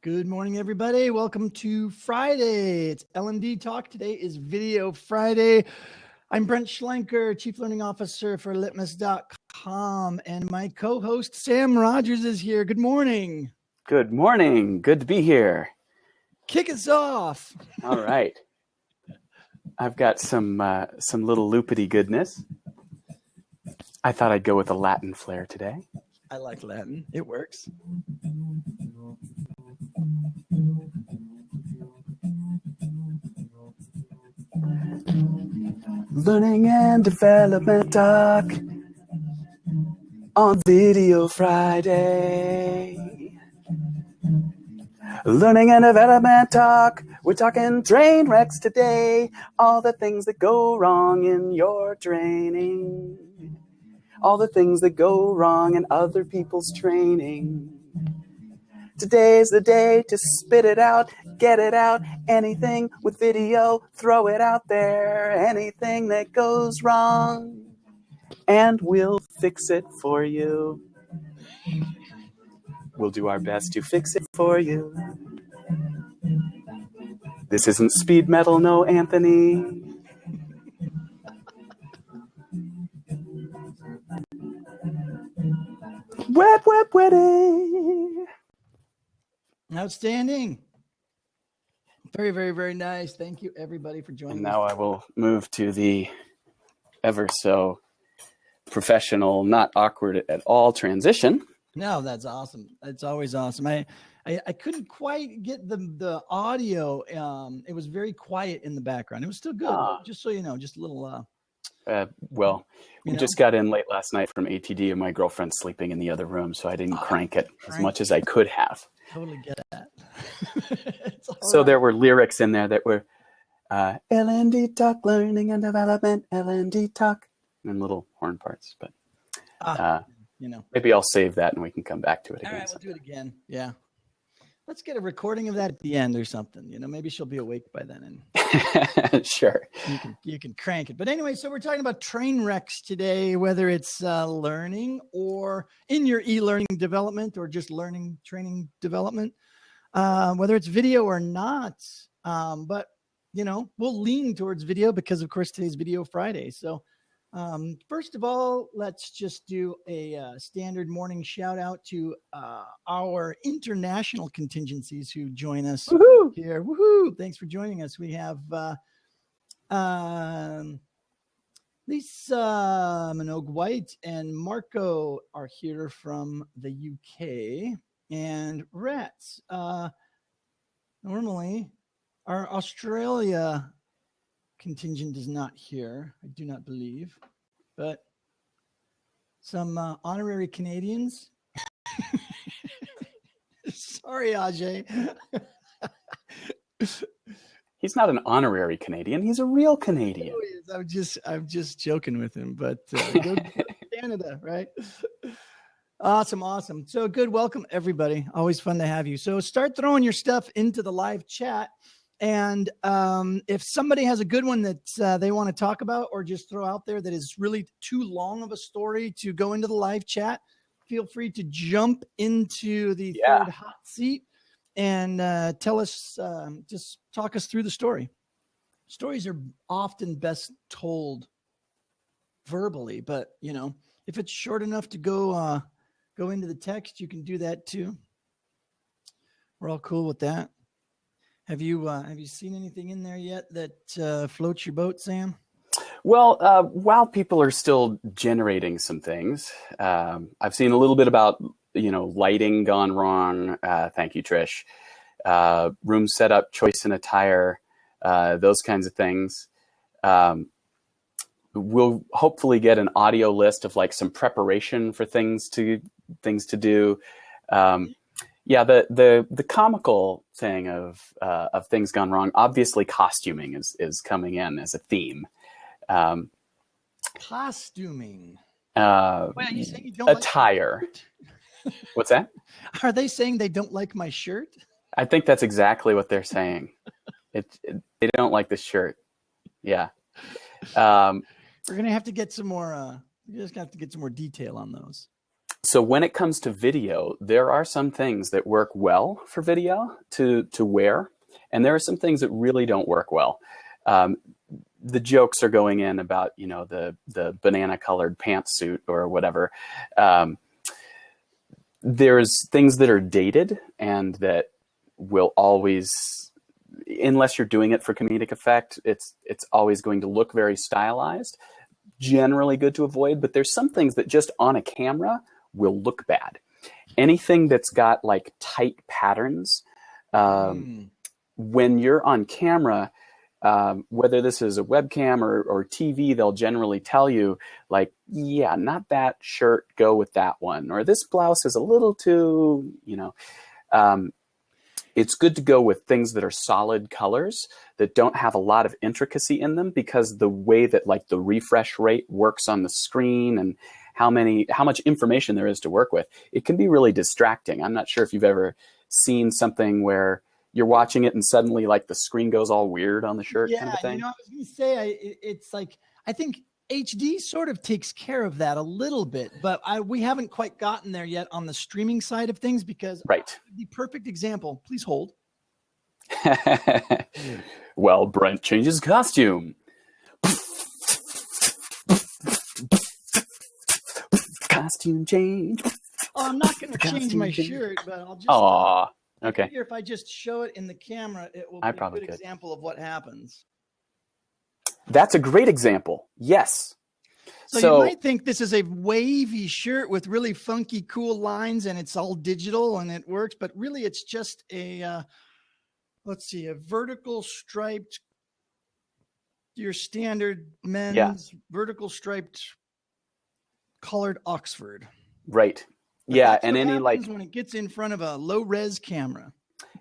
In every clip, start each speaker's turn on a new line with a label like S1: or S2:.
S1: Good morning, everybody. Welcome to Friday. It's L&D Talk. Today is Video Friday. I'm Brent Schlenker, Chief Learning Officer for Litmus.com, and my co-host Sam Rogers is here. Good morning.
S2: Good morning. Good to be here.
S1: Kick us off.
S2: All right. I've got some little loopity goodness. I thought I'd go with a Latin flair today.
S1: I like Latin. It works.
S2: Learning and development talk on Video Friday. Learning and development talk. We're talking train wrecks today. All the things that go wrong in your training. All the things that go wrong in other people's training. Today's the day to spit it out, get it out. Anything with video, throw it out there. Anything that goes wrong, and we'll fix it for you. We'll do our best to fix it for you. This isn't speed metal, no, Anthony. Wetty.
S1: Outstanding. Very, very, very nice. Thank you, everybody, for joining
S2: And now
S1: us.
S2: I will move to the ever so professional, not awkward at all transition.
S1: No, that's awesome. It's always awesome. I couldn't quite get the audio. It was very quiet in the background. It was still good. Just so you know, just a little.
S2: Well, we just got in late last night from ATD, and my girlfriend's sleeping in the other room, so I didn't crank it as much as I could have.
S1: Totally get that.
S2: So there were lyrics in there that were L&D Talk, Learning and Development, L&D Talk, and little horn parts. But maybe I'll save that and we can come back to it again.
S1: All right, we'll do it again. Yeah. Let's get a recording of that at the end or something. Maybe she'll be awake by then,
S2: and
S1: sure, you can crank it. But anyway, so we're talking about train wrecks today, whether it's learning or in your e-learning development or just learning training development, whether it's video or not. But we'll lean towards video because, of course, today's Video Friday. So first of all, let's just do a standard morning shout out to our international contingencies who join us here. Woohoo! Thanks for joining us. We have Lisa Minogue White and Marco are here from the UK, and Rats. Normally, our Australia contingent is not here, I do not believe, but some honorary Canadians. Sorry, Ajay.
S2: He's not an honorary Canadian. He's a real Canadian.
S1: I'm just joking with him, but go Canada, right? Awesome. So good. Welcome, everybody. Always fun to have you. So start throwing your stuff into the live chat. And if somebody has a good one that they want to talk about or just throw out there that is really too long of a story to go into the live chat, feel free to jump into the third hot seat and tell us, just talk us through the story. Stories are often best told verbally, but if it's short enough to go into the text, you can do that too. We're all cool with that. Have you seen anything in there yet that floats your boat, Sam?
S2: Well, while people are still generating some things, I've seen a little bit about lighting gone wrong. Thank you, Trish. Room setup, choice in attire, those kinds of things. We'll hopefully get an audio list of like some preparation for things to do. The comical thing of things gone wrong. Obviously, costuming is coming in as a theme.
S1: Costuming.
S2: Wait, are you saying you don't attire? Like What's that?
S1: Are they saying they don't like my shirt?
S2: I think that's exactly what they're saying. They don't like the shirt. Yeah.
S1: We're gonna have to get some more. You just have to get some more detail on those.
S2: So when it comes to video, there are some things that work well for video to wear, and there are some things that really don't work well. The jokes are going in about, you know, the banana colored pantsuit or whatever. There's things that are dated and that will always, unless you're doing it for comedic effect, it's always going to look very stylized. Generally good to avoid, but there's some things that just on a camera will look bad. Anything that's got like tight patterns, when you're on camera, whether this is a webcam or TV, they'll generally tell you like, yeah, not that shirt, go with that one. Or this blouse is a little too, you know, it's good to go with things that are solid colors that don't have a lot of intricacy in them, because the way that like the refresh rate works on the screen and how much information there is to work with, it can be really distracting. I'm not sure if you've ever seen something where you're watching it and suddenly like the screen goes all weird on the shirt kind of thing.
S1: You know, I was going to say, it's like, I think HD sort of takes care of that a little bit, but we haven't quite gotten there yet on the streaming side of things, because the perfect example, please hold.
S2: Well, Brent changes costume. Costume change.
S1: Oh, I'm not going to change my shirt, but I'll just.
S2: Okay.
S1: If I just show it in the camera, it will be a good example of what happens.
S2: That's a great example. Yes.
S1: So you might think this is a wavy shirt with really funky, cool lines, and it's all digital and it works, but really it's just a, let's see, a vertical striped, your standard men's vertical striped colored Oxford.
S2: Right.
S1: But and any like when it gets in front of a low res camera.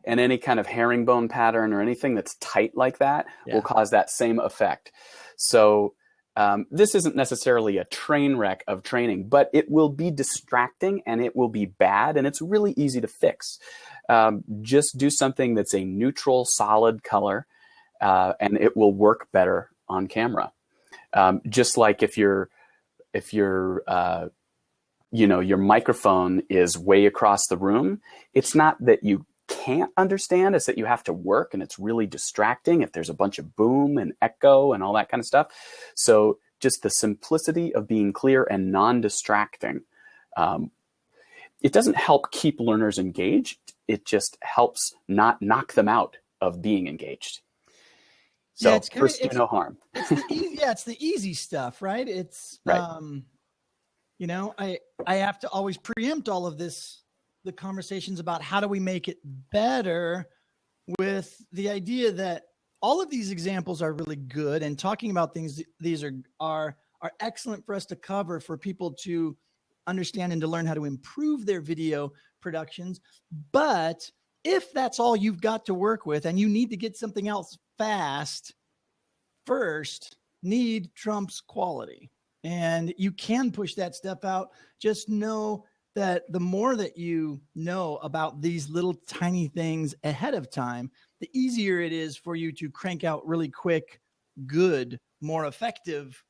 S2: And any kind of herringbone pattern or anything that's tight like that will cause that same effect. So this isn't necessarily a train wreck of training, but it will be distracting and it will be bad, and it's really easy to fix. Just do something that's a neutral, solid color, and it will work better on camera. Just like if your microphone is way across the room, it's not that you can't understand, it's that you have to work, and it's really distracting if there's a bunch of boom and echo and all that kind of stuff. So just the simplicity of being clear and non-distracting. It doesn't help keep learners engaged. It just helps not knock them out of being engaged. So first do no harm.
S1: It's the easy stuff, right? It's right. You know, I have to always preempt all of this, the conversations about how do we make it better, with the idea that all of these examples are really good, and talking about things, these are excellent for us to cover, for people to understand and to learn how to improve their video productions. But if that's all you've got to work with and you need to get something else fast, first, need trumps quality. And you can push that stuff out. Just know that the more that you know about these little tiny things ahead of time, the easier it is for you to crank out really quick, good, more effective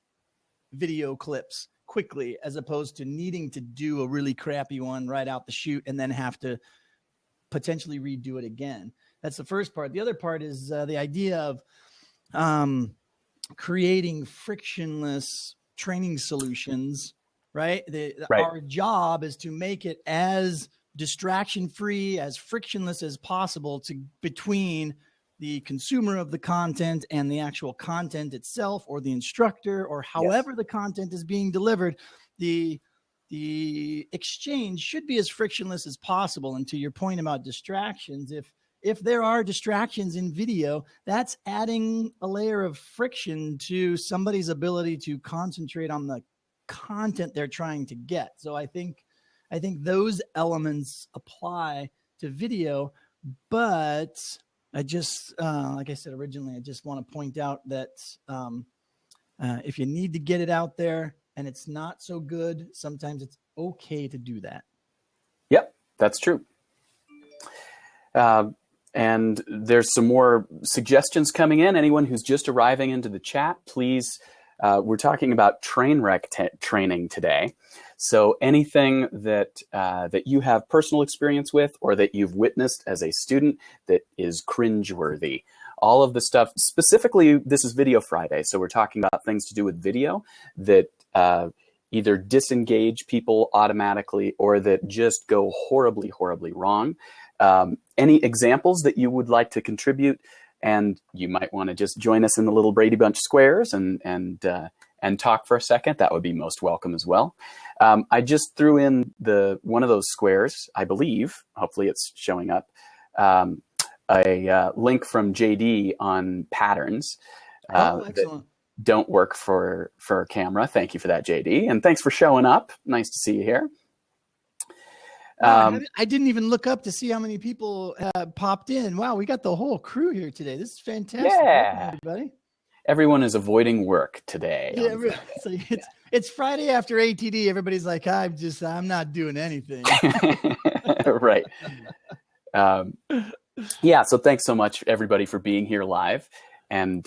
S1: video clips quickly, as opposed to needing to do a really crappy one right out the chute and then have to potentially redo it again. That's the first part. The other part is the idea of creating frictionless training solutions, right? Our job is to make it as distraction-free, as frictionless as possible between the consumer of the content and the actual content itself, or the instructor, or however the content is being delivered. The exchange should be as frictionless as possible. And to your point about distractions, if there are distractions in video, that's adding a layer of friction to somebody's ability to concentrate on the content they're trying to get. So I think those elements apply to video, but I just, like I said originally, I just want to point out that if you need to get it out there and it's not so good, sometimes it's okay to do that.
S2: Yep, that's true. And there's some more suggestions coming in. Anyone who's just arriving into the chat, please We're talking about train wreck training today. So anything that that you have personal experience with or that you've witnessed as a student that is cringeworthy. All of the stuff, specifically, this is Video Friday, so we're talking about things to do with video that either disengage people automatically or that just go horribly, horribly wrong. Any examples that you would like to contribute? And you might want to just join us in the little Brady Bunch squares and talk for a second. That would be most welcome as well. I just threw in one of those squares, I believe. Hopefully it's showing up. A link from JD on patterns
S1: excellent.
S2: that don't work for a camera. Thank you for that, JD. And thanks for showing up. Nice to see you here.
S1: I didn't even look up to see how many people popped in. Wow, we got the whole crew here today. This is fantastic.
S2: Yeah.
S1: Welcome, everybody.
S2: Everyone is avoiding work today.
S1: Yeah, so it's Friday after ATD. Everybody's like, I'm not doing anything.
S2: Right. Yeah, so thanks so much, everybody, for being here live, and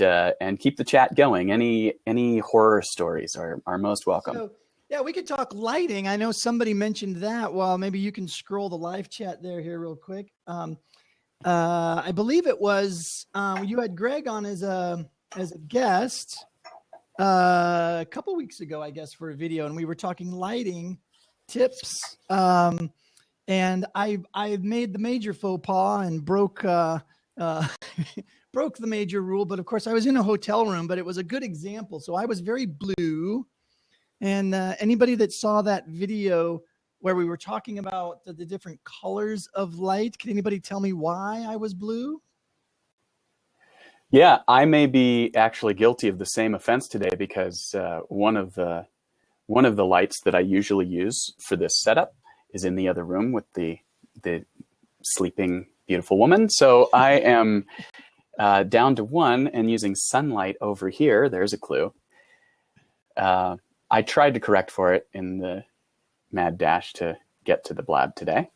S2: keep the chat going. Any horror stories are most welcome.
S1: So, yeah, we could talk lighting. I know somebody mentioned that. Well, maybe you can scroll the live chat here real quick. I believe it was you had Greg on as a guest a couple weeks ago, I guess, for a video, and we were talking lighting tips. And I made the major faux pas and broke broke the major rule. But of course, I was in a hotel room, but it was a good example. So I was very blue. And anybody that saw that video where we were talking about the different colors of light, can anybody tell me why I was blue?
S2: Yeah, I may be actually guilty of the same offense today because one of the lights that I usually use for this setup is in the other room with the sleeping beautiful woman. So I am down to one and using sunlight over here. There's a clue. I tried to correct for it in the mad dash to get to the blab today.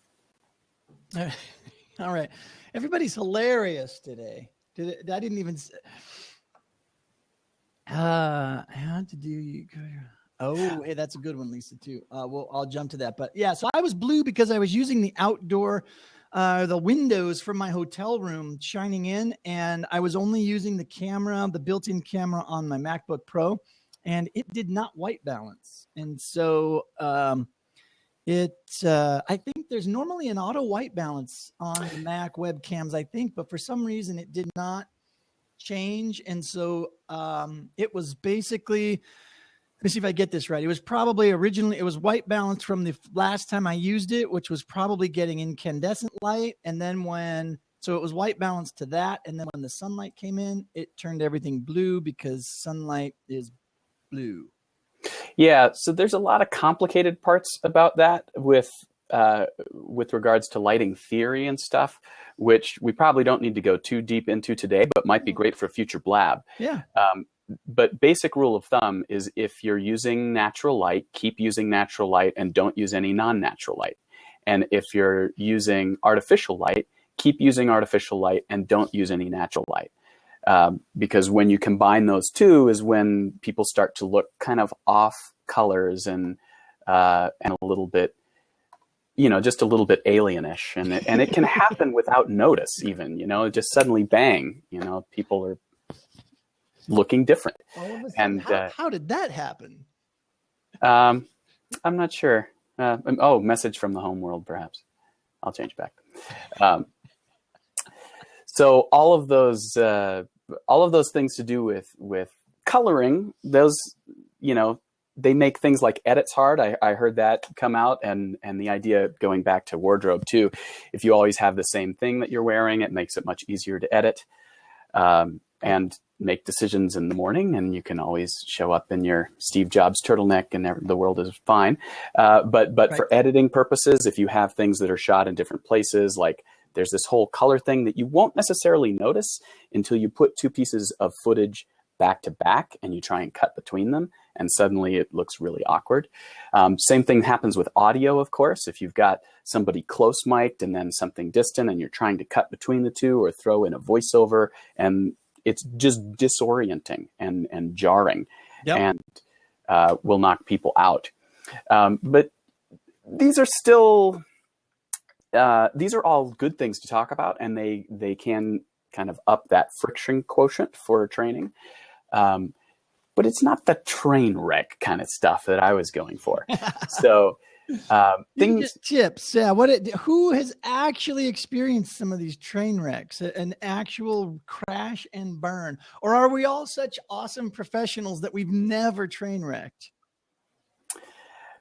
S1: All right. Everybody's hilarious today. I didn't even how to do you Oh, hey, that's a good one, Lisa, too. I'll jump to that. But yeah, so I was blue because I was using the outdoor, the windows from my hotel room shining in, and I was only using the built-in camera on my MacBook Pro, and it did not white balance. And so I think there's normally an auto white balance on the Mac webcams, I think, but for some reason it did not change. And so it was basically, let me see if I get this right. It was probably originally, it was white balance from the last time I used it, which was probably getting incandescent light. And then so it was white balance to that. And then when the sunlight came in, it turned everything blue because sunlight is blue.
S2: Yeah, so there's a lot of complicated parts about that with regards to lighting theory and stuff, which we probably don't need to go too deep into today, but might be great for a future blab.
S1: Yeah.
S2: But basic rule of thumb is if you're using natural light, keep using natural light and don't use any non-natural light. And if you're using artificial light, keep using artificial light and don't use any natural light. Because when you combine those two is when people start to look kind of off colors and a little bit, just a little bit alienish, and it can happen without notice even, just suddenly bang, people are looking different.
S1: All of a sudden,
S2: and
S1: how did that happen?
S2: I'm not sure. Message from the home world, perhaps. I'll change back. So all of those things to do with coloring, those, they make things like edits hard. I heard that come out, and the idea going back to wardrobe too. If you always have the same thing that you're wearing, it makes it much easier to edit and make decisions in the morning. And you can always show up in your Steve Jobs turtleneck, and the world is fine. But right. For editing purposes, if you have things that are shot in different places, like there's this whole color thing that you won't necessarily notice until you put two pieces of footage back to back and you try and cut between them, and suddenly it looks really awkward. Same thing happens with audio, of course. If you've got somebody close mic'd and then something distant and you're trying to cut between the two or throw in a voiceover, and it's just disorienting and jarring.
S1: Yep.
S2: and will knock people out. But these are still, these are all good things to talk about, and they can kind of up that friction quotient for training. But it's not the train wreck kind of stuff that I was going for. So things,
S1: tips. Yeah. Who has actually experienced some of these train wrecks, an actual crash and burn? Or are we all such awesome professionals that we've never train wrecked?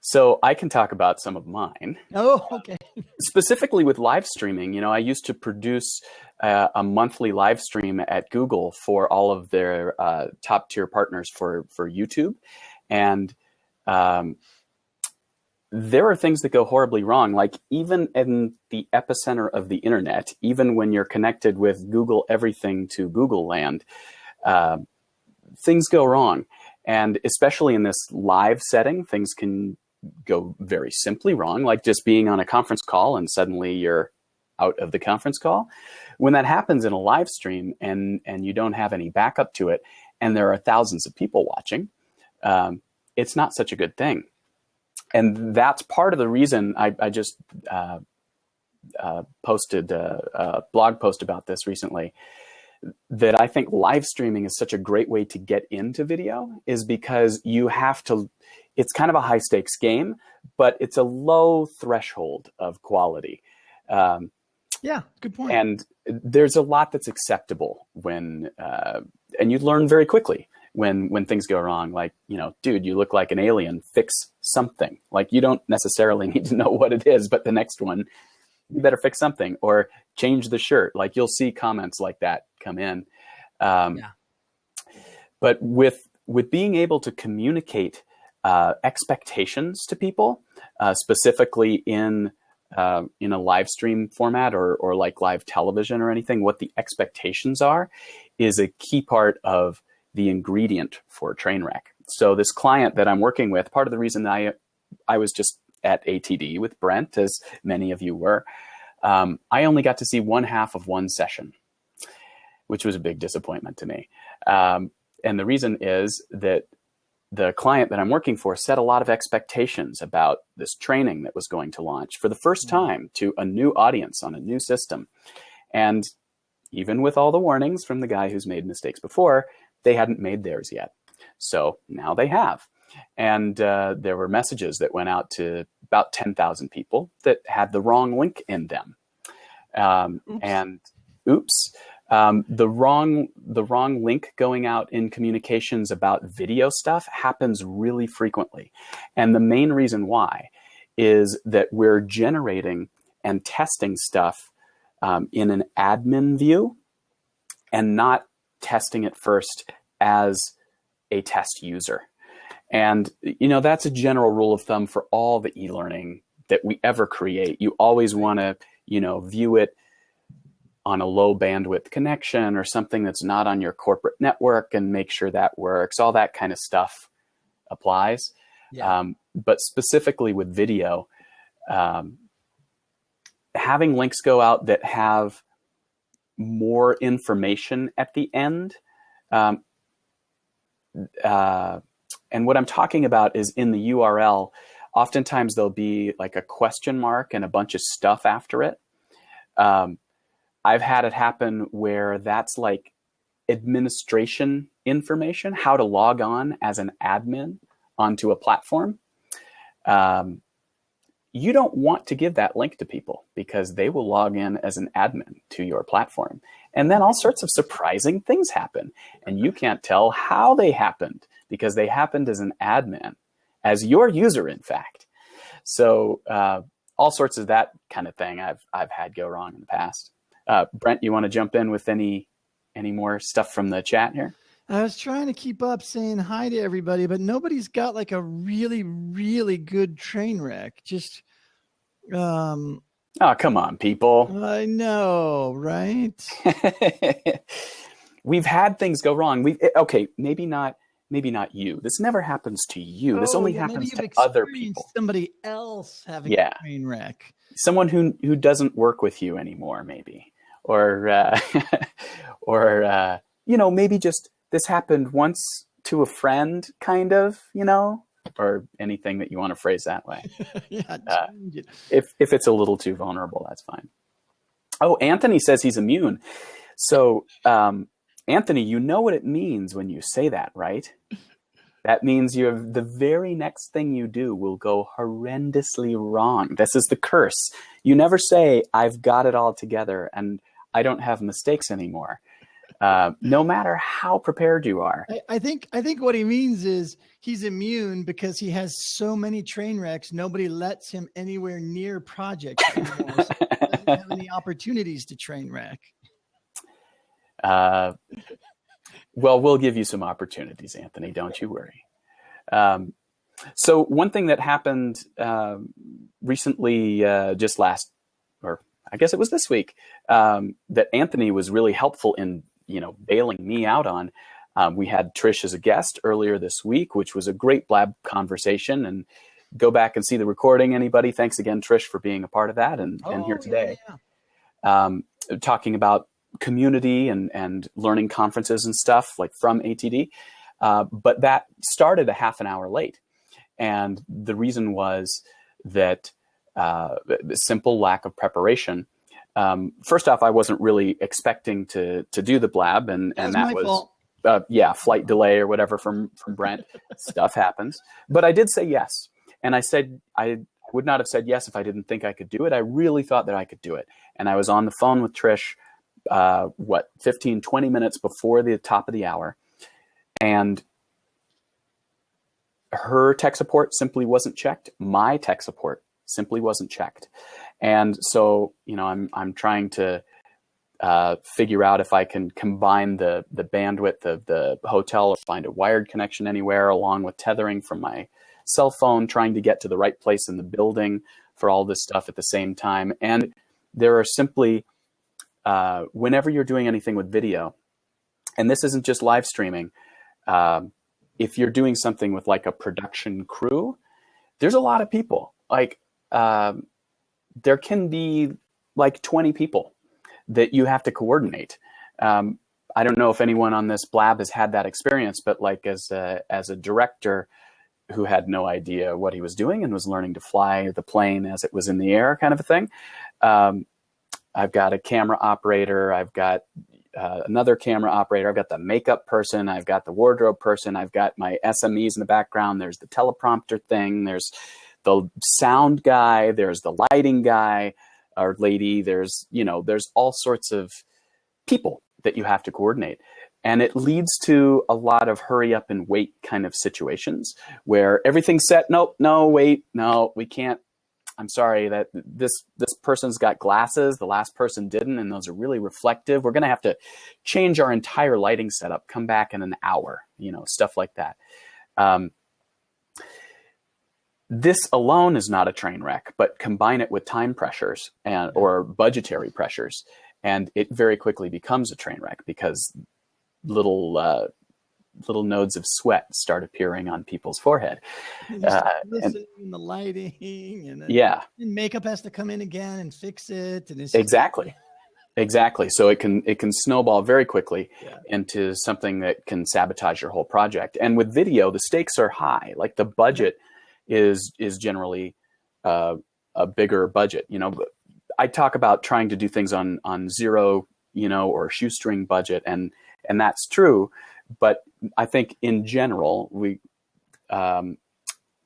S2: so I can talk about some of mine.
S1: Oh, okay.
S2: Specifically with live streaming, I used to produce a monthly live stream at Google for all of their top tier partners for YouTube. And there are things that go horribly wrong. Like even in the epicenter of the internet, even when you're connected with Google everything to Google land, things go wrong. And especially in this live setting, things can go very simply wrong, like just being on a conference call and suddenly you're out of the conference call. When that happens in a live stream and you don't have any backup to it, and there are thousands of people watching, it's not such a good thing. And that's part of the reason I just posted a blog post about this recently, that I think live streaming is such a great way to get into video, is because you have to, it's kind of a high stakes game, but it's a low threshold of quality.
S1: Yeah, good point.
S2: And there's a lot that's acceptable when, and you learn very quickly when things go wrong. Like, dude, you look like an alien, fix something. Like, you don't necessarily need to know what it is, but the next one, you better fix something, or change the shirt. Like, you'll see comments like that come in.
S1: Yeah.
S2: But with being able to communicate expectations to people, specifically in a live stream format or like live television or anything, what the expectations are is a key part of the ingredient for a train wreck. So this client that I'm working with, part of the reason I was just at ATD with Brent, as many of you were, I only got to see one half of one session, which was a big disappointment to me. And the reason is that the client that I'm working for set a lot of expectations about this training that was going to launch for the first time to a new audience on a new system. And even with all the warnings from the guy who's made mistakes before, they hadn't made theirs yet. So now they have. And there were messages that went out to about 10,000 people that had the wrong link in them. The wrong link going out in communications about video stuff happens really frequently. And the main reason why is that we're generating and testing stuff in an admin view and not testing it first as a test user. And, that's a general rule of thumb for all the e-learning that we ever create. You always want to, view it on a low bandwidth connection or something that's not on your corporate network and make sure that works. All that kind of stuff applies. Yeah. But specifically with video, having links go out that have more information at the end. And what I'm talking about is in the URL, oftentimes there'll be like a question mark and a bunch of stuff after it. I've had it happen where that's like administration information, how to log on as an admin onto a platform. You don't want to give that link to people because they will log in as an admin to your platform. And then all sorts of surprising things happen. And you can't tell how they happened because they happened as an admin, as your user, in fact. So all sorts of that kind of thing I've had go wrong in the past. Brent, you want to jump in with any more stuff from the chat here?
S1: I was trying to keep up saying hi to everybody, but nobody's got like a really, really good train wreck. Just,
S2: oh, come on, people.
S1: I know, right?
S2: We've had things go wrong. Okay, maybe not you. This never happens to you. This only happens to other people.
S1: Somebody else having a train wreck.
S2: Someone who doesn't work with you anymore, maybe, or maybe just this happened once to a friend, kind of, or anything that you want to phrase that way.
S1: Yeah.
S2: If it's a little too vulnerable, that's fine. Oh, Anthony says he's immune. So, Anthony, you know what it means when you say that, right? That means you have the very next thing you do will go horrendously wrong. This is the curse. You never say, I've got it all together and I don't have mistakes anymore. No matter how prepared you are.
S1: I think what he means is he's immune because he has so many train wrecks. Nobody lets him anywhere near projects anymore. So he doesn't have any opportunities to train wreck.
S2: Well, we'll give you some opportunities, Anthony. Don't you worry. So one thing that happened recently, just last, or I guess it was this week, that Anthony was really helpful in, bailing me out on. We had Trish as a guest earlier this week, which was a great Blab conversation. And go back and see the recording, anybody. Thanks again, Trish, for being a part of that and here today. Yeah. Talking about community and learning conferences and stuff like from ATD. But that started a half an hour late. And the reason was that simple lack of preparation. First off, I wasn't really expecting to do the Blab, and that was flight delay or whatever from Brent. Stuff happens. But I did say yes. And I said I would not have said yes if I didn't think I could do it. I really thought that I could do it. And I was on the phone with Trish 15, 20 minutes before the top of the hour. And her tech support simply wasn't checked. My tech support simply wasn't checked. And so, I'm trying to figure out if I can combine the bandwidth of the hotel or find a wired connection anywhere, along with tethering from my cell phone, trying to get to the right place in the building for all this stuff at the same time. And there are simply, whenever you're doing anything with video, and this isn't just live streaming, if you're doing something with like a production crew, there's a lot of people. Like there can be like 20 people that you have to coordinate. I don't know if anyone on this Blab has had that experience, but like as a director who had no idea what he was doing and was learning to fly the plane as it was in the air, kind of a thing. I've got a camera operator. I've got another camera operator. I've got the makeup person. I've got the wardrobe person. I've got my SMEs in the background. There's the teleprompter thing. There's the sound guy. There's the lighting guy or lady. There's all sorts of people that you have to coordinate. And it leads to a lot of hurry up and wait kind of situations where everything's set. Nope, no, wait, no, we can't. I'm sorry that this person's got glasses. The last person didn't, and those are really reflective. We're going to have to change our entire lighting setup, come back in an hour, stuff like that. This alone is not a train wreck, but combine it with time pressures or budgetary pressures, and it very quickly becomes a train wreck because little nodes of sweat start appearing on people's forehead.
S1: And the lighting and makeup has to come in again and fix it. And it's
S2: exactly. So it can snowball very quickly into something that can sabotage your whole project. And with video, the stakes are high. Like the budget is generally a bigger budget. I talk about trying to do things on zero, or shoestring budget, and that's true. But I think in general, we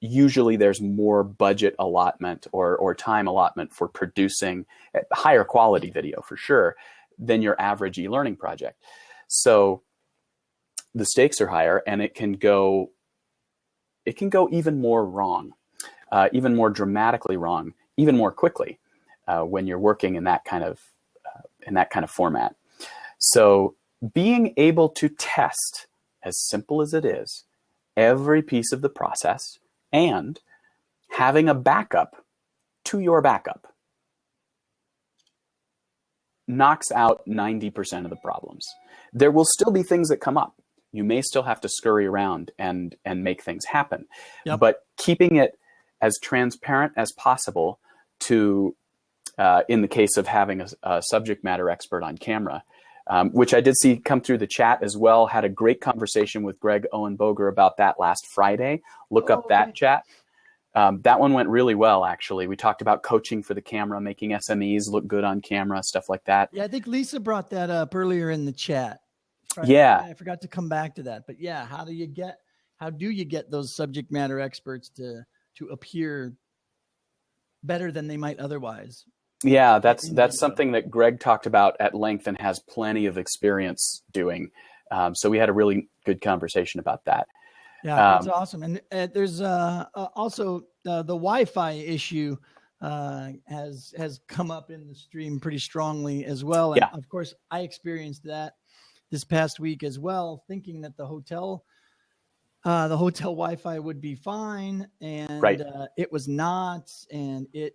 S2: usually there's more budget allotment or time allotment for producing higher quality video for sure than your average e-learning project. So the stakes are higher, and it can go even more wrong, even more dramatically wrong, even more quickly when you're working in that kind of format. So being able to test, as simple as it is, every piece of the process and having a backup to your backup knocks out 90% of the problems. There will still be things that come up. You may still have to scurry around and make things happen. Yep. But keeping it as transparent as possible to, in the case of having a subject matter expert on camera, which I did see come through the chat as well. Had a great conversation with Greg Owenboger about that last Friday. Look up that chat. That one went really well, actually. We talked about coaching for the camera, making SMEs look good on camera, stuff like that.
S1: Yeah, I think Lisa brought that up earlier in the chat.
S2: Yeah.
S1: I forgot to come back to that. But yeah, how do you get those subject matter experts to appear better than they might otherwise?
S2: Yeah, that's something that Greg talked about at length and has plenty of experience doing. So we had a really good conversation about that.
S1: Yeah, that's awesome. And there's also the Wi-Fi issue has come up in the stream pretty strongly as well. And of course, I experienced that this past week as well, thinking that the hotel Wi-Fi would be fine, and it was not. And it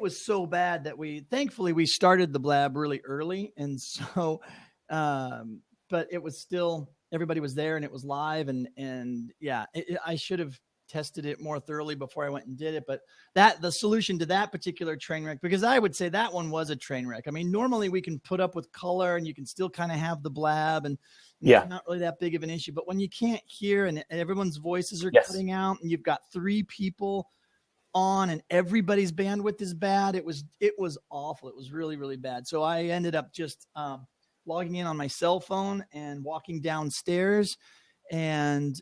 S1: was so bad that thankfully we started the blab really early, and so but it was still, everybody was there and it was live, and yeah, I should have tested it more thoroughly before I went and did it. But the solution to that particular train wreck, because I would say that one was a train wreck. I mean, normally we can put up with color and you can still kind of have the blab, and it's not really that big of an issue. But when you can't hear and everyone's voices are cutting out, and you've got 3 people on and everybody's bandwidth is bad, it was awful. It was really, really bad. So I ended up just logging in on my cell phone and walking downstairs, and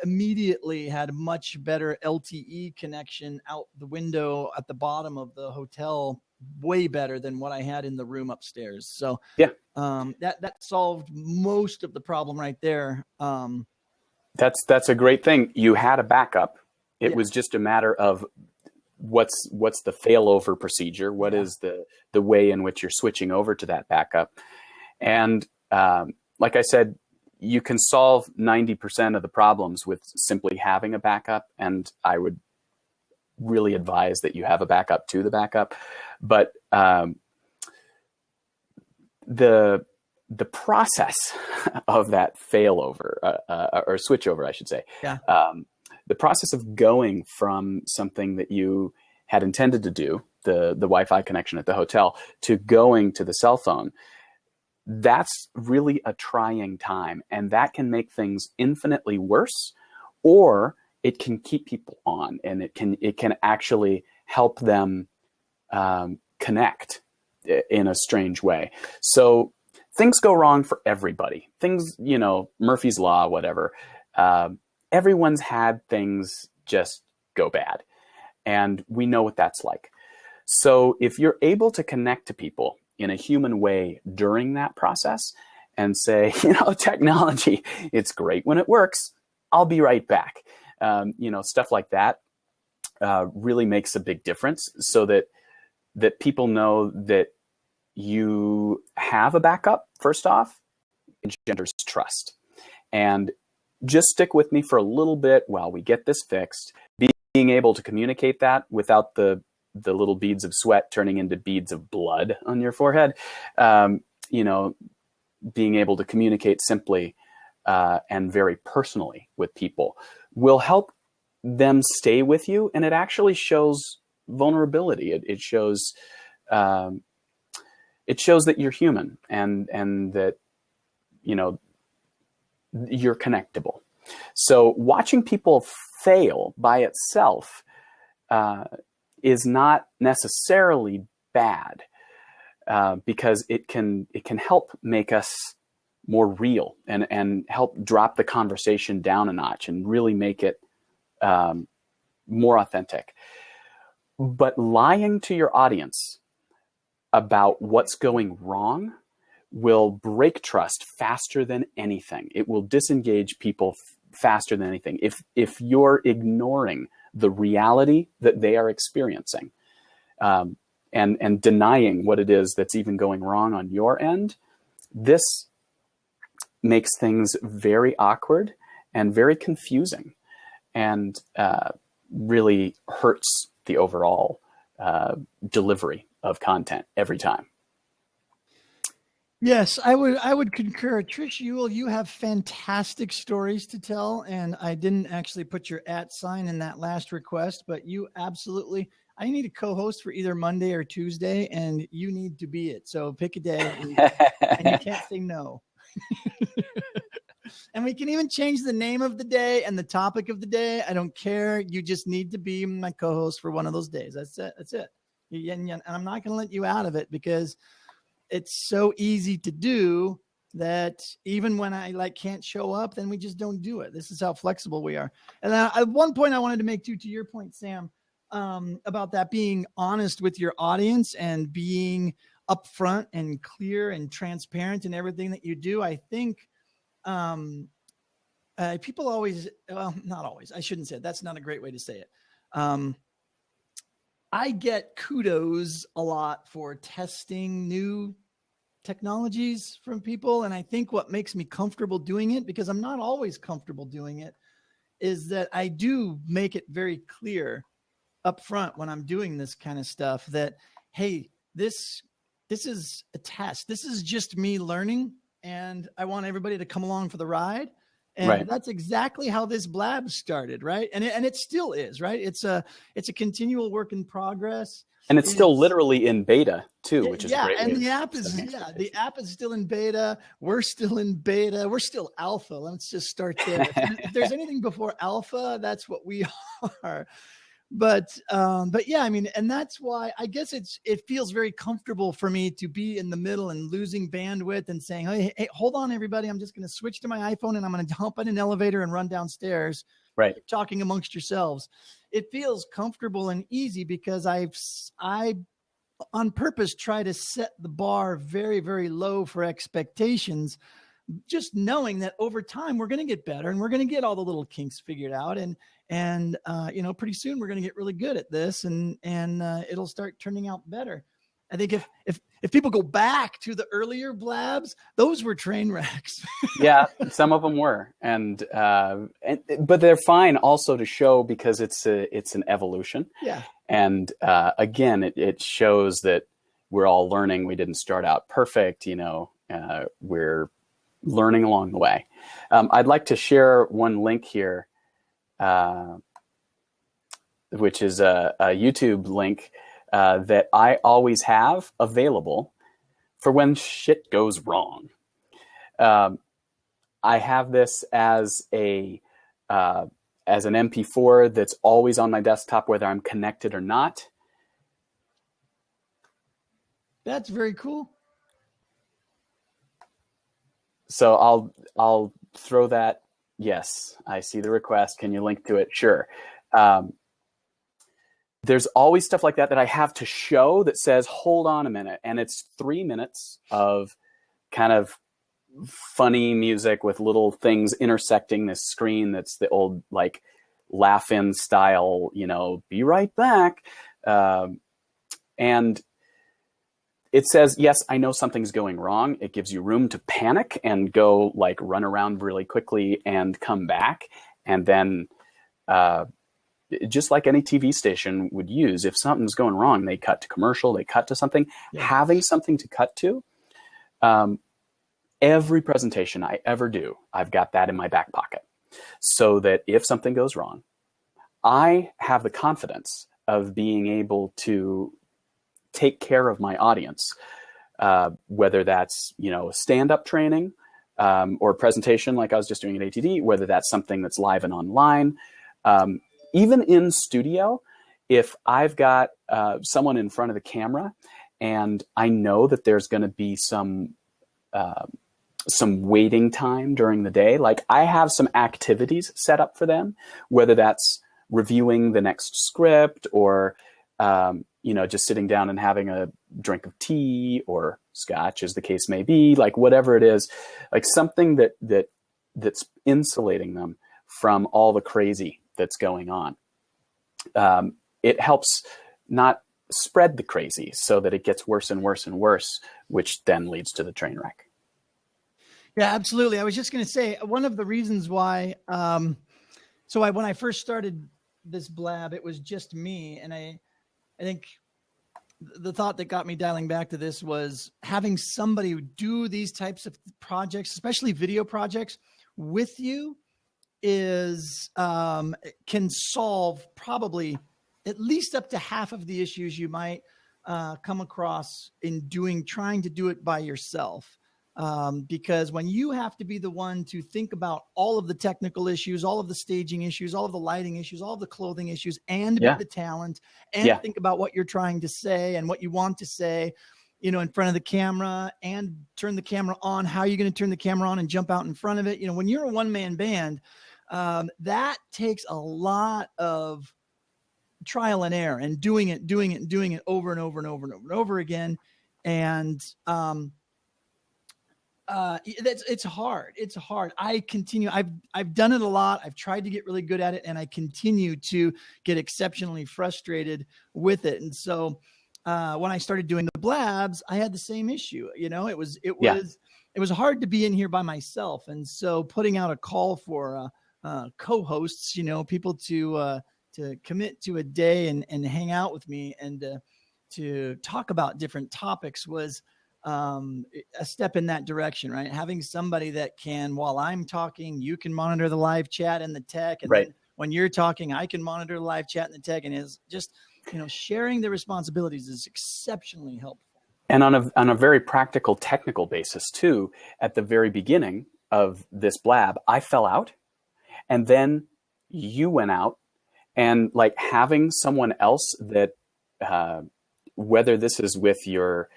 S1: immediately had a much better LTE connection out the window at the bottom of the hotel, way better than what I had in the room upstairs. So that solved most of the problem right there.
S2: That's a great thing. You had a backup. It was just a matter of what's the failover procedure. What is the way in which you're switching over to that backup? And like I said, you can solve 90% of the problems with simply having a backup. And I would really advise that you have a backup to the backup. But the process of that failover or switchover, I should say, the process of going from something that you had intended to do, the Wi-Fi connection at the hotel, to going to the cell phone, that's really a trying time, and that can make things infinitely worse, or it can keep people on, and it can actually help them connect in a strange way. So things go wrong for everybody. Things, Murphy's Law, whatever. Everyone's had things just go bad, and we know what that's like. So if you're able to connect to people in a human way during that process and say, technology, it's great when it works, I'll be right back. Stuff like that really makes a big difference, so that people know that you have a backup. First off, it engenders trust. And just stick with me for a little bit while we get this fixed. Being able to communicate that without the little beads of sweat turning into beads of blood on your forehead, being able to communicate simply and very personally with people will help them stay with you. And it actually shows vulnerability. It shows that you're human and that, you're connectable. So watching people fail by itself is not necessarily bad, because it can help make us more real and help drop the conversation down a notch and really make it more authentic. But lying to your audience about what's going wrong will break trust faster than anything. It will disengage people faster than anything. If you're ignoring the reality that they are experiencing, and denying what it is that's even going wrong on your end, this makes things very awkward and very confusing, and really hurts the overall delivery of content every time.
S1: Yes, I would concur. Trish Ewell, you have fantastic stories to tell, and I didn't actually put your @ sign in that last request, but you absolutely, I need a co-host for either Monday or Tuesday, and you need to be it. So pick a day, and you can't say no. And we can even change the name of the day and the topic of the day. I don't care. You just need to be my co-host for one of those days. That's it. That's it. And I'm not going to let you out of it because it's so easy to do that even when I can't show up, then we just don't do it. This is how flexible we are. And at one point I wanted to make to your point, Sam, about that being honest with your audience and being upfront and clear and transparent in everything that you do. I think people always, well, not always, I shouldn't say it. That's not a great way to say it. I get kudos a lot for testing new technologies from people. And I think what makes me comfortable doing it, because I'm not always comfortable doing it, is that I do make it very clear up front when I'm doing this kind of stuff that, hey, this is a test. This is just me learning, and I want everybody to come along for the ride. And that's exactly how this blab started, right? And it still is, right? It's a continual work in progress.
S2: And it's still literally in beta too, which is great.
S1: And the app is the app is still in beta. We're still in beta. We're still alpha. Let's just start there. If there's anything before alpha, that's what we are. But yeah, I mean, and that's why I guess it feels very comfortable for me to be in the middle and losing bandwidth and saying, hey, hold on, everybody. I'm just going to switch to my iPhone and I'm going to hop in an elevator and run downstairs.
S2: Right.
S1: Talking amongst yourselves. It feels comfortable and easy because I on purpose try to set the bar very, very low for expectations, just knowing that over time we're going to get better and we're going to get all the little kinks figured out. And pretty soon we're going to get really good at this and it'll start turning out better. I think if people go back to the earlier blabs, those were train wrecks.
S2: Yeah, some of them were, but they're fine also to show because it's an evolution.
S1: Yeah.
S2: And again, it shows that we're all learning. We didn't start out perfect. We're learning along the way. I'd like to share one link here, which is a YouTube link that I always have available for when shit goes wrong. I have this as an MP4 that's always on my desktop, whether I'm connected or not.
S1: That's very cool.
S2: So I'll throw that. Yes, I see the request. Can you link to it? Sure. There's always stuff like that I have to show that says, hold on a minute. And it's 3 minutes of kind of funny music with little things intersecting this screen. That's the old, laugh-in style, be right back. And it says, yes, I know something's going wrong. It gives you room to panic and go run around really quickly and come back. And then, just like any TV station would use, if something's going wrong, they cut to commercial, they cut to something. Yeah. Having something to cut to, every presentation I ever do, I've got that in my back pocket so that if something goes wrong, I have the confidence of being able to take care of my audience, whether that's, stand-up training or presentation like I was just doing at ATD, whether that's something that's live and online. Even in studio, if I've got someone in front of the camera and I know that there's going to be some waiting time during the day, I have some activities set up for them, whether that's reviewing the next script or, just sitting down and having a drink of tea or scotch, as the case may be, whatever it is, something that's insulating them from all the crazy that's going on. It helps not spread the crazy so that it gets worse and worse and worse, which then leads to the train wreck.
S1: Yeah, absolutely. I was just going to say one of the reasons why, when I first started this blab, it was just me. And I think the thought that got me dialing back to this was having somebody do these types of projects, especially video projects with you, can solve probably at least up to half of the issues you might come across in trying to do it by yourself. Because when you have to be the one to think about all of the technical issues, all of the staging issues, all of the lighting issues, all of the clothing issues, and be the talent, and think about what you're trying to say and what you want to say, you know, in front of the camera, and turn the camera on, how are you going to turn the camera on and jump out in front of it? You know, when you're a one-man band, that takes a lot of trial and error and doing it over and over and over and over and over again. And it's hard. It's hard. I've done it a lot. I've tried to get really good at it, and I continue to get exceptionally frustrated with it. And so when I started doing the blabs, I had the same issue. You know, it was hard to be in here by myself. And so putting out a call for co-hosts, you know, people to commit to a day and hang out with me and to talk about different topics was a step in that direction, right? Having somebody that can, while I'm talking, you can monitor the live chat and the tech. And then when you're talking, I can monitor the live chat and the tech. And is just, you know, sharing the responsibilities is exceptionally helpful.
S2: And on a very practical, technical basis too, at the very beginning of this blab, I fell out, and then you went out, and like having someone else that, whether this is with your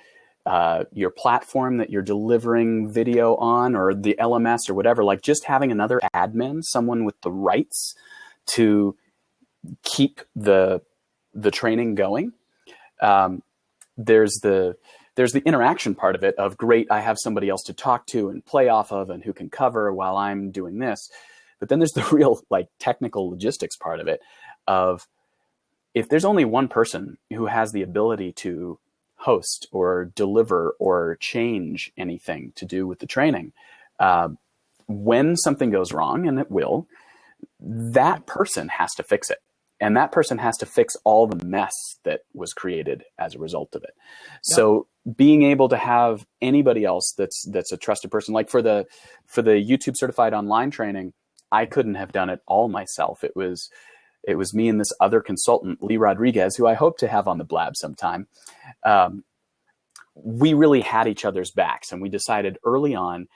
S2: platform that you're delivering video on, or the LMS or whatever, like just having another admin, someone with the rights to keep the training going. There's the interaction part of it of great, I have somebody else to talk to and play off of and who can cover while I'm doing this. But then there's the real like technical logistics part of it of, if there's only one person who has the ability to host or deliver or change anything to do with the training, when something goes wrong, and it will, that person has to fix it. And that person has to fix all the mess that was created as a result of it. Yep. So being able to have anybody else that's a trusted person, like for the YouTube certified online training, I couldn't have done it all myself. It was me and this other consultant, Lee Rodriguez, who I hope to have on the blab sometime. We really had each other's backs, and we decided early on,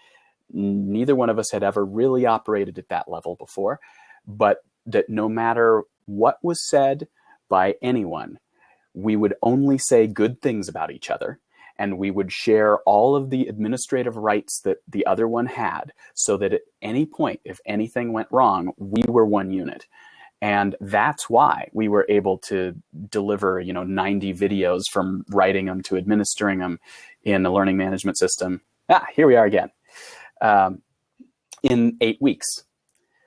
S2: neither one of us had ever really operated at that level before, but that no matter what was said by anyone, we would only say good things about each other, and we would share all of the administrative rights that the other one had, so that at any point, if anything went wrong, we were one unit. And that's why we were able to deliver, 90 videos, from writing them to administering them in a learning management system. Here we are again, in 8 weeks.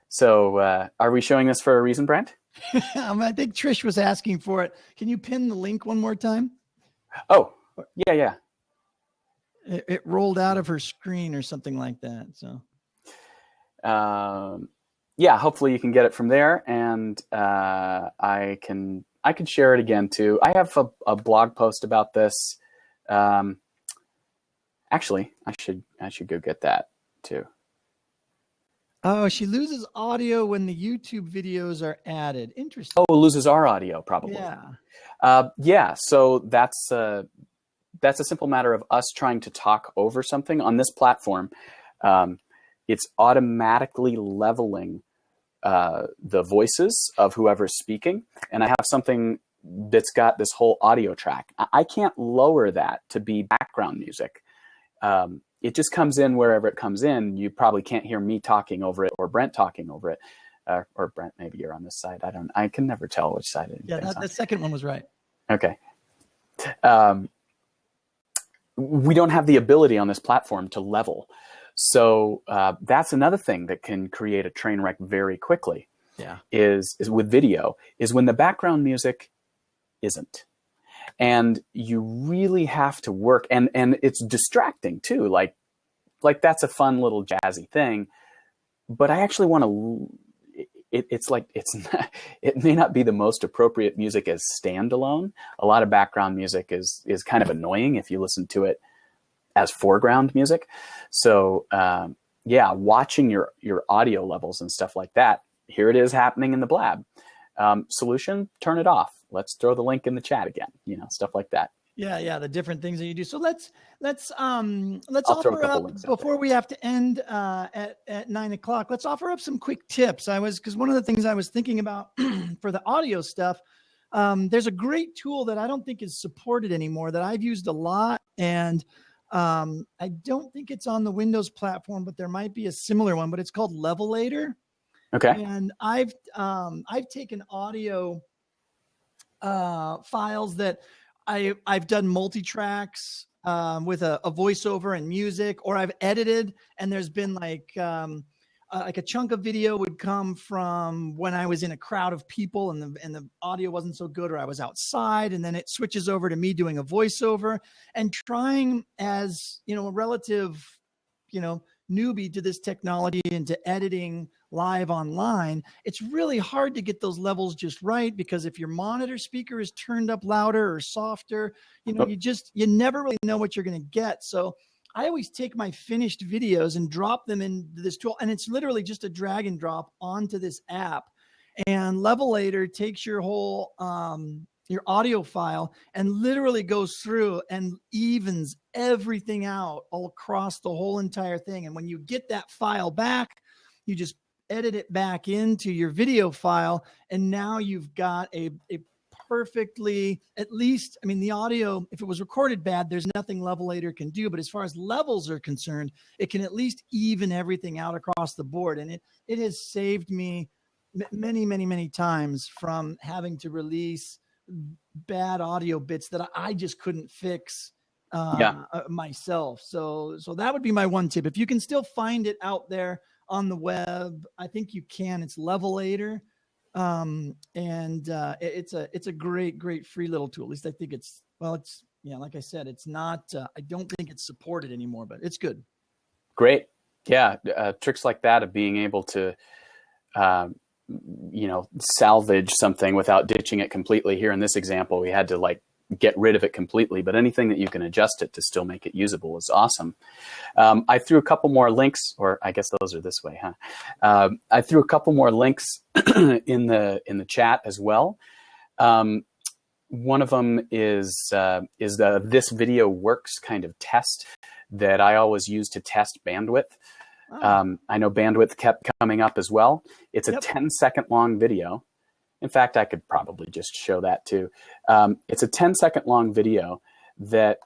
S2: So are we showing this for a reason, Brent?
S1: I think Trish was asking for it. Can you pin the link one more time?
S2: Oh, yeah.
S1: It rolled out of her screen or something like that. So,
S2: yeah, hopefully you can get it from there, and I can share it again too. I have a blog post about this. Actually, I should go get that too.
S1: Oh, she loses audio when the YouTube videos are added. Interesting.
S2: Oh, loses our audio probably. Yeah. So that's a simple matter of us trying to talk over something on this platform. It's automatically leveling the voices of whoever's speaking. And I have something that's got this whole audio track. I can't lower that to be background music. It just comes in wherever it comes in. You probably can't hear me talking over it or Brent talking over it. Or Brent, maybe you're on this side. I can never tell which side it is.
S1: Yeah, the second one was right.
S2: Okay. We don't have the ability on this platform to level. So that's another thing that can create a train wreck very quickly.
S1: Yeah,
S2: is with video, is when the background music isn't. And you really have to work, and it's distracting too. Like that's a fun little jazzy thing, but I actually want to. It may not be the most appropriate music as standalone. A lot of background music is kind of annoying if you listen to it as foreground music. So watching your audio levels and stuff like that. Here it is happening in the blab. Solution: turn it off. let's throw the link in the chat again, stuff like that.
S1: Yeah, the different things that you do. So let's
S2: I'll throw a
S1: offer
S2: couple
S1: up
S2: links out
S1: before we have to end at 9 o'clock. Let's offer up some quick tips. Because one of the things I was thinking about for the audio stuff, there's a great tool that I don't think is supported anymore that I've used a lot, and I don't think it's on the Windows platform, but there might be a similar one. But it's called Levelator.
S2: Okay.
S1: And I've taken audio files that I've done multi-tracks with a voiceover and music, or I've edited, and there's been like a chunk of video would come from when I was in a crowd of people and the audio wasn't so good, or I was outside, and then it switches over to me doing a voiceover and trying, as a relative, newbie to this technology and to editing live online. It's really hard to get those levels just right, because if your monitor speaker is turned up louder or softer, you never really know what you're going to get. So I always take my finished videos and drop them into this tool, and it's literally just a drag and drop onto this app. And Levelator takes your whole your audio file and literally goes through and evens everything out all across the whole entire thing. And when you get that file back, you just edit it back into your video file, and now you've got a perfectly, at least, the audio, if it was recorded bad, there's nothing Levelator can do, but as far as levels are concerned, it can at least even everything out across the board. And it has saved me many times from having to release bad audio bits that I just couldn't fix myself. So that would be my one tip. If you can still find it out there on the web, I think you can. It's Levelator. It's a great free little tool. At least I think it's like I said, it's not, I don't think it's supported anymore, but it's good.
S2: Great. Yeah. Tricks like that of being able to, salvage something without ditching it completely. Here in this example, we had to get rid of it completely, but anything that you can adjust it to still make it usable is awesome. I threw a couple more links, or I guess those are this way, huh? I threw a couple more links in the chat as well. One of them is the This Video Works kind of test that I always use to test bandwidth. I know bandwidth kept coming up as well. It's a 10-second long video. In fact, I could probably just show that too. It's a 10-second long video that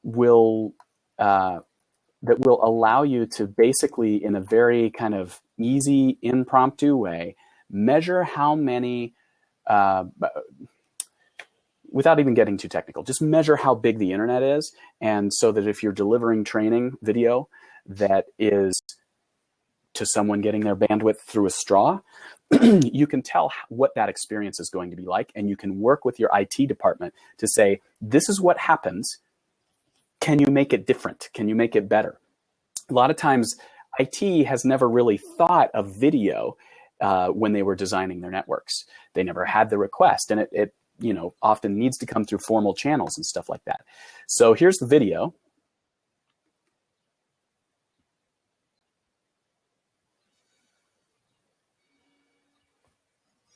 S2: will allow you to basically, in a very kind of easy, impromptu way, measure how many, without even getting too technical, just measure how big the internet is. And so that if you're delivering training video that is to someone getting their bandwidth through a straw, you can tell what that experience is going to be like, and you can work with your IT department to say, this is what happens. Can you make it different? Can you make it better? A lot of times, IT has never really thought of video when they were designing their networks. They never had the request, and it often needs to come through formal channels and stuff like that. So here's the video.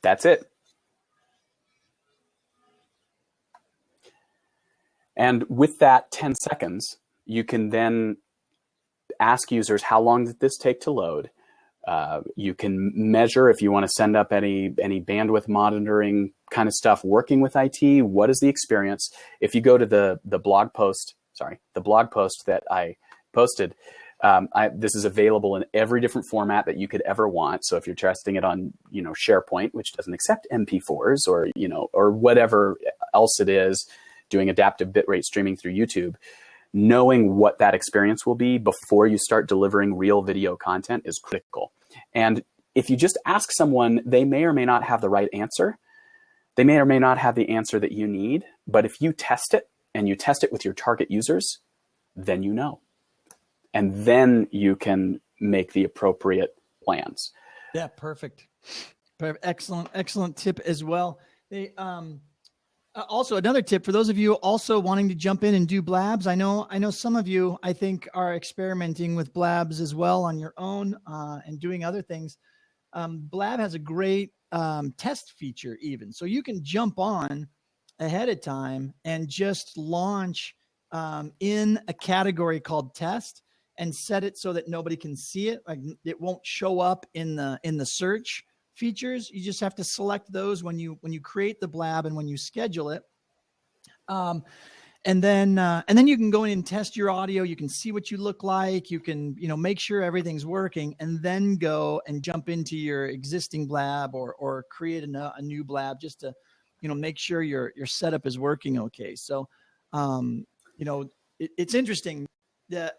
S2: That's it. And with that 10 seconds, you can then ask users, how long did this take to load? You can measure if you want to send up any bandwidth monitoring kind of stuff working with IT. What is the experience? If you go to the blog post that I posted, this is available in every different format that you could ever want. So if you're testing it on, SharePoint, which doesn't accept MP4s, or whatever else it is, doing adaptive bitrate streaming through YouTube, knowing what that experience will be before you start delivering real video content is critical. And if you just ask someone, they may or may not have the right answer. They may or may not have the answer that you need. But if you test it, and you test it with your target users, then you know. And then you can make the appropriate plans.
S1: Yeah, perfect. Excellent tip as well. They also, another tip for those of you also wanting to jump in and do blabs. I know some of you, I think, are experimenting with blabs as well on your own and doing other things. Blab has a great test feature even. So you can jump on ahead of time and just launch in a category called test and set it so that nobody can see it. Like it won't show up in the search features. You just have to select those when you create the Blab and when you schedule it. And then you can go in and test your audio. You can see what you look like. You can, make sure everything's working, and then go and jump into your existing Blab or create a new Blab just to, make sure your setup is working okay. So, it's interesting. The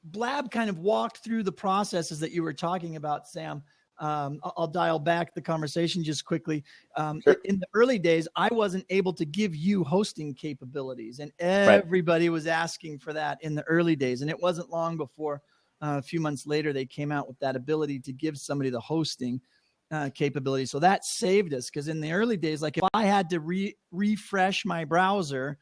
S1: Blab kind of walked through the processes that you were talking about, Sam. I'll dial back the conversation just quickly.
S2: Sure.
S1: In the early days, I wasn't able to give you hosting capabilities, and everybody was asking for that in the early days. And it wasn't long before a few months later, they came out with that ability to give somebody the hosting capability. So that saved us, because in the early days, like if I had to refresh my browser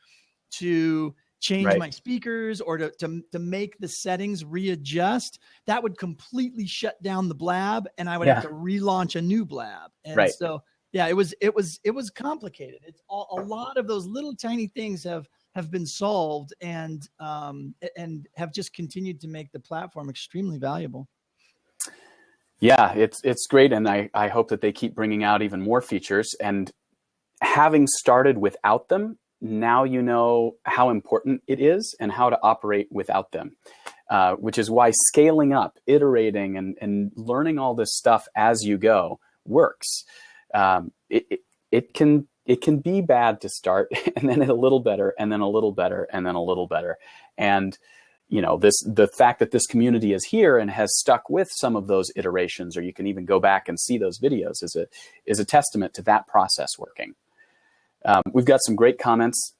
S1: to change my speakers or to make the settings readjust, that would completely shut down the Blab, and I would have to relaunch a new Blab. And so, it was complicated. It's a lot of those little tiny things have been solved and have just continued to make the platform extremely valuable.
S2: Yeah, it's great. And I hope that they keep bringing out even more features. And having started without them, now you know how important it is and how to operate without them, which is why scaling up, iterating, and learning all this stuff as you go works. It can be bad to start, and then a little better, and then a little better, and then a little better. And the fact that this community is here and has stuck with some of those iterations, or you can even go back and see those videos, is a testament to that process working. We've got some great comments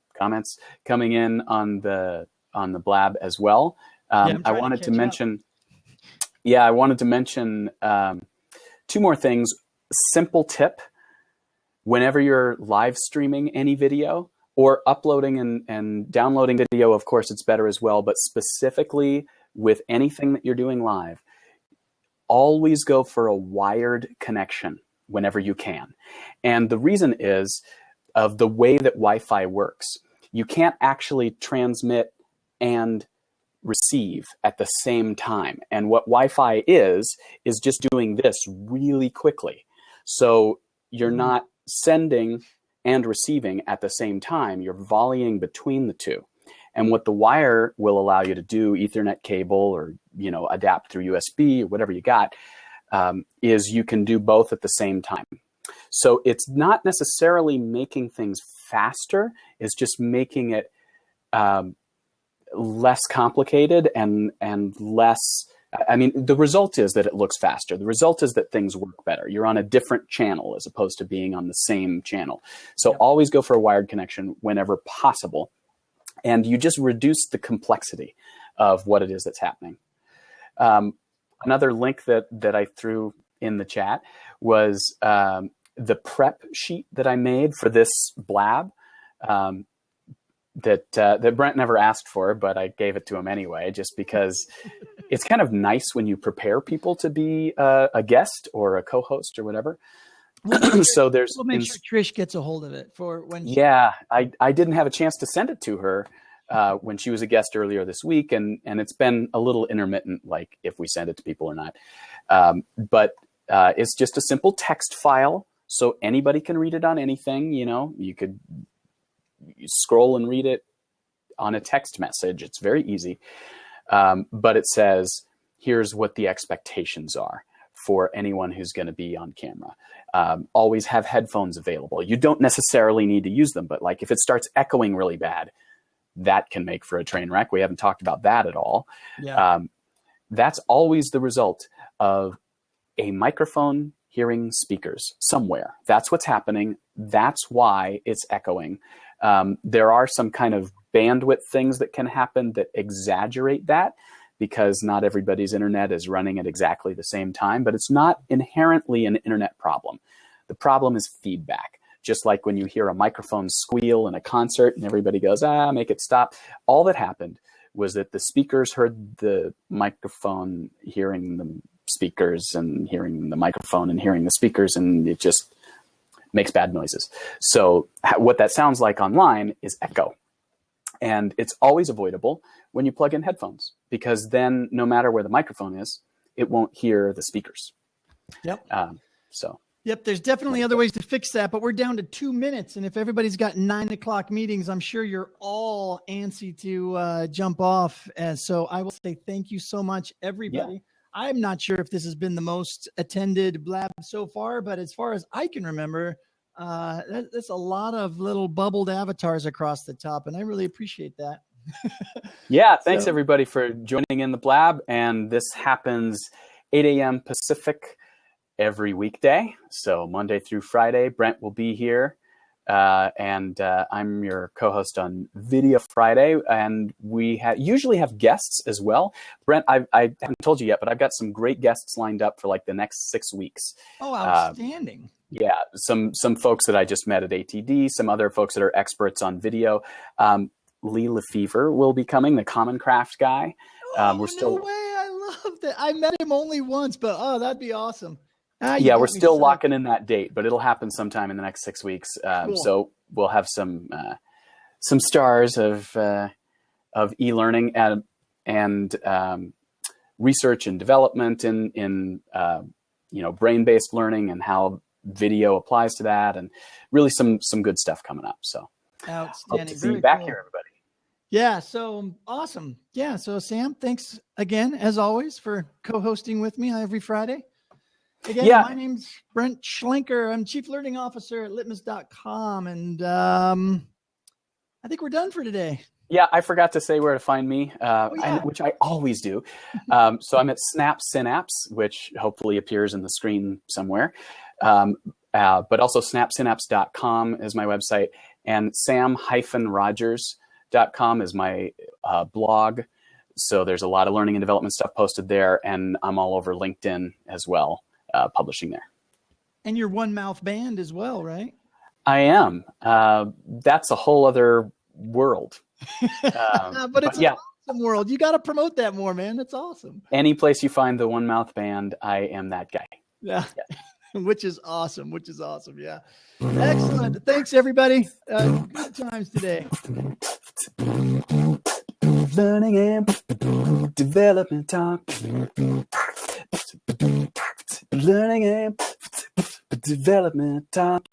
S2: coming in on the Blab as well. I wanted to mention two more things. Simple tip: whenever you're live streaming any video or uploading and downloading video, of course, it's better as well. But specifically with anything that you're doing live, always go for a wired connection whenever you can. And the reason is, of the way that Wi-Fi works, you can't actually transmit and receive at the same time. And what Wi-Fi is just doing this really quickly. So you're not sending and receiving at the same time. You're volleying between the two. And what the wire will allow you to do, Ethernet cable or adapt through USB or whatever you got, is you can do both at the same time. So it's not necessarily making things faster, it's just making it less complicated and less, the result is that it looks faster. The result is that things work better. You're on a different channel as opposed to being on the same channel. So always go for a wired connection whenever possible. And you just reduce the complexity of what it is that's happening. Another link that I threw in the chat was the prep sheet that I made for this Blab that Brent never asked for, but I gave it to him anyway, just because it's kind of nice when you prepare people to be a guest or a co-host or whatever. So we'll
S1: make sure Trish gets a hold of it for when.
S2: I didn't have a chance to send it to her when she was a guest earlier this week, and it's been a little intermittent, like if we send it to people or not. But it's just a simple text file, so anybody can read it on anything. You could scroll and read it on a text message. It's very easy. But it says, here's what the expectations are for anyone who's going to be on camera. Always have headphones available. You don't necessarily need to use them, but like if it starts echoing really bad, that can make for a train wreck. We haven't talked about that at all. That's always the result of a microphone hearing speakers somewhere. That's what's happening. That's why it's echoing. There are some kind of bandwidth things that can happen that exaggerate that, because not everybody's internet is running at exactly the same time, but it's not inherently an internet problem. The problem is feedback. Just like when you hear a microphone squeal in a concert and everybody goes, make it stop. All that happened was that the speakers heard the microphone hearing them speakers and hearing the microphone and hearing the speakers, and it just makes bad noises. So what that sounds like online is echo. And it's always avoidable when you plug in headphones, because then no matter where the microphone is, it won't hear the speakers.
S1: Yep. Yep. There's definitely other ways to fix that, but we're down to 2 minutes. And if everybody's got 9 o'clock meetings, I'm sure you're all antsy to jump off. And so I will say thank you so much, everybody. Yeah. I'm not sure if this has been the most attended blab so far, but as far as I can remember, that's a lot of little bubbled avatars across the top, and I really appreciate that.
S2: Yeah, thanks everybody for joining in the blab. And this happens 8 a.m. Pacific every weekday. So Monday through Friday, Brent will be here. And I'm your co-host on Video Friday. And we usually have guests as well. Brent, I haven't told you yet, but I've got some great guests lined up for like the next 6 weeks.
S1: Oh, outstanding.
S2: Yeah, some folks that I just met at ATD, some other folks that are experts on video. Lee Lefevre will be coming, the Common Craft guy.
S1: We're still... No way, I love that. I met him only once, but that'd be awesome.
S2: Yeah, we're still locking in that date, but it'll happen sometime in the next 6 weeks. Cool. So we'll have some stars of e-learning and research and development in brain-based learning and how video applies to that, and really some good stuff coming up. So
S1: outstanding.
S2: Hope to see you back here, everybody.
S1: Yeah, so awesome. Yeah, so Sam, thanks again as always for co-hosting with me every Friday. Again, my name's Brent Schlenker. I'm Chief Learning Officer at litmus.com, and I think we're done for today. Yeah,
S2: I forgot to say where to find me, which I always do. So I'm at Snap Synapse, which hopefully appears in the screen somewhere. But also snapsynapse.com is my website, and sam-rogers.com is my blog. So there's a lot of learning and development stuff posted there, and I'm all over LinkedIn as well, publishing there.
S1: And you're One Mouth Band as well, right?
S2: I am. That's a whole other world.
S1: But it's an awesome world. You got to promote that more, man. That's awesome.
S2: Any place you find the One Mouth Band, I am that guy.
S1: Yeah. Which is awesome. Yeah. Excellent. Thanks, everybody. Good times today.
S2: Learning and development talk. Learning and development talk.